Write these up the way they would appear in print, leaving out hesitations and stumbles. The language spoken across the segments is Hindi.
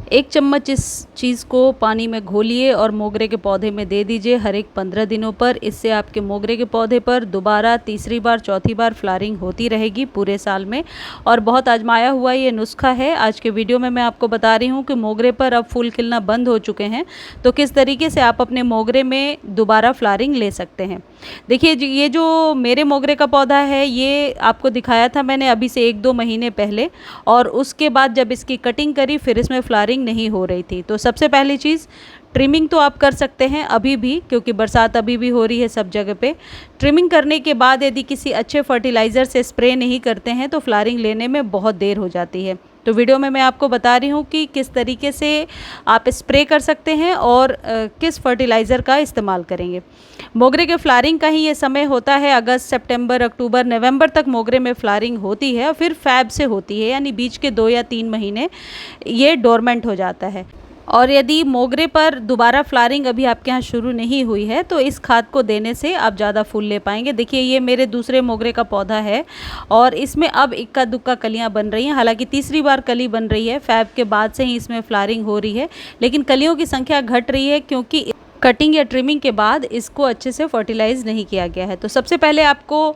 1 चम्मच इस चीज़ को पानी में घोलिए और मोगरे के पौधे में दे दीजिए हर एक 15 दिनों पर। इससे आपके मोगरे के पौधे पर दोबारा तीसरी बार चौथी बार फ्लावरिंग होती रहेगी पूरे साल में। और बहुत आजमाया हुआ ये नुस्खा है। आज के वीडियो में मैं आपको बता रही हूँ कि मोगरे पर अब फूल खिलना बंद हो चुके हैं, तो किस तरीके से आप अपने मोगरे में दोबारा फ्लावरिंग ले सकते हैं। देखिए ये जो मेरे मोगरे का पौधा है, ये आपको दिखाया था मैंने अभी से 1-2 महीने पहले, और उसके बाद जब इसकी कटिंग करी फिर इसमें फ्लावरिंग नहीं हो रही थी। तो सबसे पहली चीज़, ट्रिमिंग तो आप कर सकते हैं अभी भी, क्योंकि बरसात अभी भी हो रही है सब जगह पे। ट्रिमिंग करने के बाद यदि किसी अच्छे फर्टिलाइज़र से स्प्रे नहीं करते हैं तो फ्लावरिंग लेने में बहुत देर हो जाती है। तो वीडियो में मैं आपको बता रही हूँ कि किस तरीके से आप स्प्रे कर सकते हैं और किस फर्टिलाइज़र का इस्तेमाल करेंगे। मोगरे के फ्लावरिंग का ही ये समय होता है, अगस्त, सितंबर, अक्टूबर, नवंबर तक मोगरे में फ्लावरिंग होती है, और फिर फ़ैब से होती है, यानी बीच के 2 या 3 महीने ये डोरमेंट हो जाता है। और यदि मोगरे पर दोबारा फ्लावरिंग अभी आपके यहाँ शुरू नहीं हुई है तो इस खाद को देने से आप ज़्यादा फूल ले पाएंगे। देखिए ये मेरे दूसरे मोगरे का पौधा है और इसमें अब इक्का दुक्का कलियाँ बन रही हैं। हालांकि तीसरी बार कली बन रही है, फ़ैब के बाद से ही इसमें फ्लावरिंग हो रही है, लेकिन कलियों की संख्या घट रही है क्योंकि कटिंग या ट्रिमिंग के बाद इसको अच्छे से फर्टिलाइज़ नहीं किया गया है। तो सबसे पहले आपको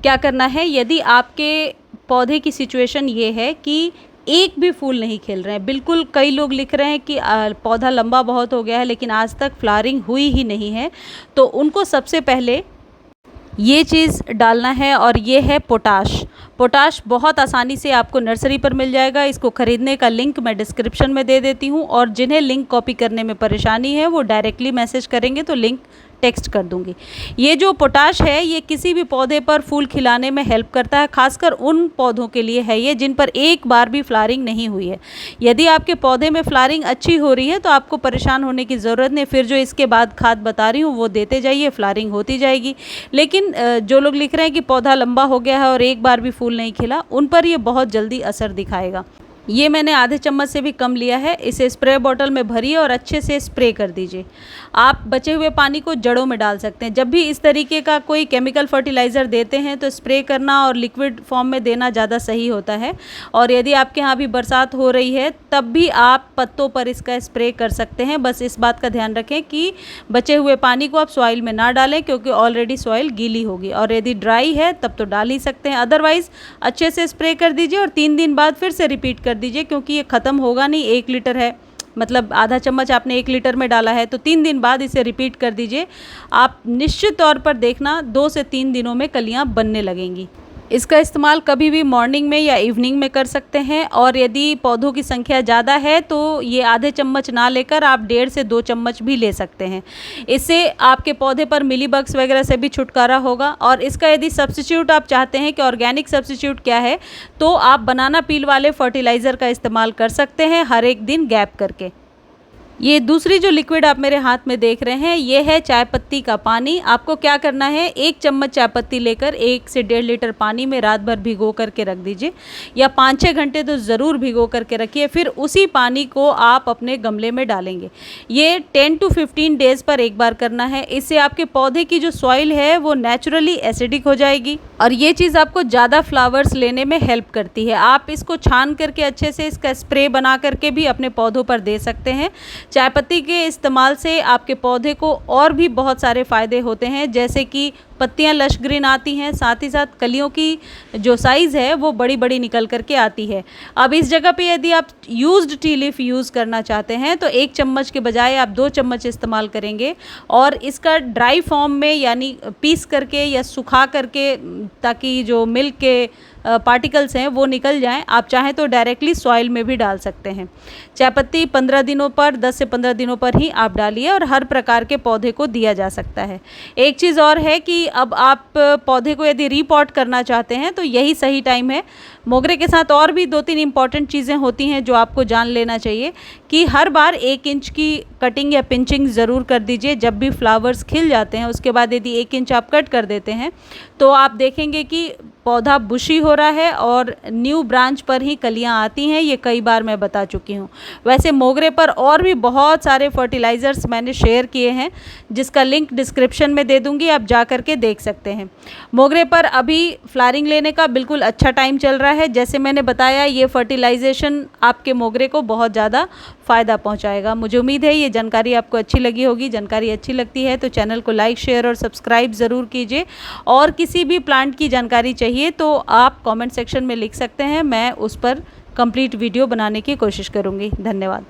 क्या करना है, यदि आपके पौधे की सिचुएशन ये है कि एक भी फूल नहीं खिल रहे हैं, बिल्कुल कई लोग लिख रहे हैं कि पौधा लंबा बहुत हो गया है लेकिन आज तक फ्लावरिंग हुई ही नहीं है, तो उनको सबसे पहले ये चीज़ डालना है, और ये है पोटाश। पोटाश बहुत आसानी से आपको नर्सरी पर मिल जाएगा। इसको ख़रीदने का लिंक मैं डिस्क्रिप्शन में दे देती हूँ, और जिन्हें लिंक कॉपी करने में परेशानी है वो डायरेक्टली मैसेज करेंगे तो लिंक टेक्स्ट कर दूंगी। ये जो पोटाश है ये किसी भी पौधे पर फूल खिलाने में हेल्प करता है, खासकर उन पौधों के लिए है ये जिन पर एक बार भी फ्लावरिंग नहीं हुई है। यदि आपके पौधे में फ्लावरिंग अच्छी हो रही है तो आपको परेशान होने की ज़रूरत नहीं, फिर जो इसके बाद खाद बता रही हूँ वो देते जाइए, फ्लावरिंग होती जाएगी। लेकिन जो लोग लिख रहे हैं कि पौधा लंबा हो गया है और एक बार भी फूल नहीं खिला, उन पर ये बहुत जल्दी असर दिखाएगा। ये मैंने आधे चम्मच से भी कम लिया है। इसे स्प्रे बॉटल में भरिए और अच्छे से स्प्रे कर दीजिए। आप बचे हुए पानी को जड़ों में डाल सकते हैं। जब भी इस तरीके का कोई केमिकल फर्टिलाइज़र देते हैं तो स्प्रे करना और लिक्विड फॉर्म में देना ज़्यादा सही होता है। और यदि आपके यहाँ भी बरसात हो रही है तब भी आप पत्तों पर इसका स्प्रे कर सकते हैं। बस इस बात का ध्यान रखें कि बचे हुए पानी को आप सॉइल में ना डालें, क्योंकि ऑलरेडी सॉइल गीली होगी, और यदि ड्राई है तब तो डाल ही सकते हैं। अदरवाइज़ अच्छे से स्प्रे कर दीजिए और 3 दिन बाद फिर से रिपीट कर दीजिए, क्योंकि ये ख़त्म होगा नहीं। 1 लीटर है, मतलब आधा चम्मच आपने 1 लीटर में डाला है, तो 3 दिन बाद इसे रिपीट कर दीजिए। आप निश्चित तौर पर देखना 2 से 3 दिनों में कलियां बनने लगेंगी। इसका इस्तेमाल कभी भी मॉर्निंग में या इवनिंग में कर सकते हैं। और यदि पौधों की संख्या ज़्यादा है तो ये आधे चम्मच ना लेकर आप 1.5 से 2 चम्मच भी ले सकते हैं। इससे आपके पौधे पर मिलीबग्स वगैरह से भी छुटकारा होगा। और इसका यदि सब्स्टिट्यूट आप चाहते हैं कि ऑर्गेनिक सब्स्टिट्यूट क्या है, तो आप बनाना पील वाले फर्टिलाइज़र का इस्तेमाल कर सकते हैं हर एक दिन गैप करके। ये दूसरी जो लिक्विड आप मेरे हाथ में देख रहे हैं ये है चाय पत्ती का पानी। आपको क्या करना है, 1 चम्मच चाय पत्ती लेकर 1 से 1.5 लीटर पानी में रात भर भिगो करके रख दीजिए, या 5-6 घंटे तो ज़रूर भिगो करके रखिए। फिर उसी पानी को आप अपने गमले में डालेंगे। ये 10 to 15 डेज़ पर एक बार करना है। इससे आपके पौधे की जो सॉइल है वो नेचुरली एसिडिक हो जाएगी, और ये चीज़ आपको ज़्यादा फ्लावर्स लेने में हेल्प करती है। आप इसको छान करके अच्छे से इसका स्प्रे बना करके भी अपने पौधों पर दे सकते हैं। चाय पत्ती के इस्तेमाल से आपके पौधे को और भी बहुत सारे फ़ायदे होते हैं, जैसे कि पत्तियां लश ग्रीन आती हैं, साथ ही साथ कलियों की जो साइज़ है वो बड़ी बड़ी निकल करके आती है। अब इस जगह पे यदि आप यूज्ड टी लीफ यूज़ करना चाहते हैं तो 1 चम्मच के बजाय आप 2 चम्मच इस्तेमाल करेंगे, और इसका ड्राई फॉर्म में यानी पीस करके या सुखा करके, ताकि जो मिल्क के पार्टिकल्स हैं वो निकल जाएं। आप चाहें तो डायरेक्टली सॉइल में भी डाल सकते हैं। चाय पत्ती 15 दिनों पर, 10 से 15 दिनों पर ही आप डालिए, और हर प्रकार के पौधे को दिया जा सकता है। एक चीज़ और है कि अब आप पौधे को यदि रीपॉट करना चाहते हैं तो यही सही टाइम है। मोगरे के साथ और भी 2-3 इंपॉर्टेंट चीज़ें होती हैं जो आपको जान लेना चाहिए, कि हर बार 1 इंच की कटिंग या पिंचिंग ज़रूर कर दीजिए। जब भी फ्लावर्स खिल जाते हैं उसके बाद यदि 1 इंच आप कट कर देते हैं तो आप देखेंगे कि पौधा बुशी हो रहा है और न्यू ब्रांच पर ही कलियां आती हैं। ये कई बार मैं बता चुकी हूँ। वैसे मोगरे पर और भी बहुत सारे फर्टिलाइज़र्स मैंने शेयर किए हैं, जिसका लिंक डिस्क्रिप्शन में दे दूँगी, आप जा कर के देख सकते हैं। मोगरे पर अभी फ्लावरिंग लेने का बिल्कुल अच्छा टाइम चल रहा है। जैसे मैंने बताया, ये फर्टिलाइजेशन आपके मोगरे को बहुत ज़्यादा फ़ायदा पहुंचाएगा। मुझे उम्मीद है ये जानकारी आपको अच्छी लगी होगी। जानकारी अच्छी लगती है तो चैनल को लाइक, शेयर और सब्सक्राइब ज़रूर कीजिए। और किसी भी प्लांट की जानकारी चाहिए तो आप कमेंट सेक्शन में लिख सकते हैं, मैं उस पर कंप्लीट वीडियो बनाने की कोशिश करूँगी। धन्यवाद।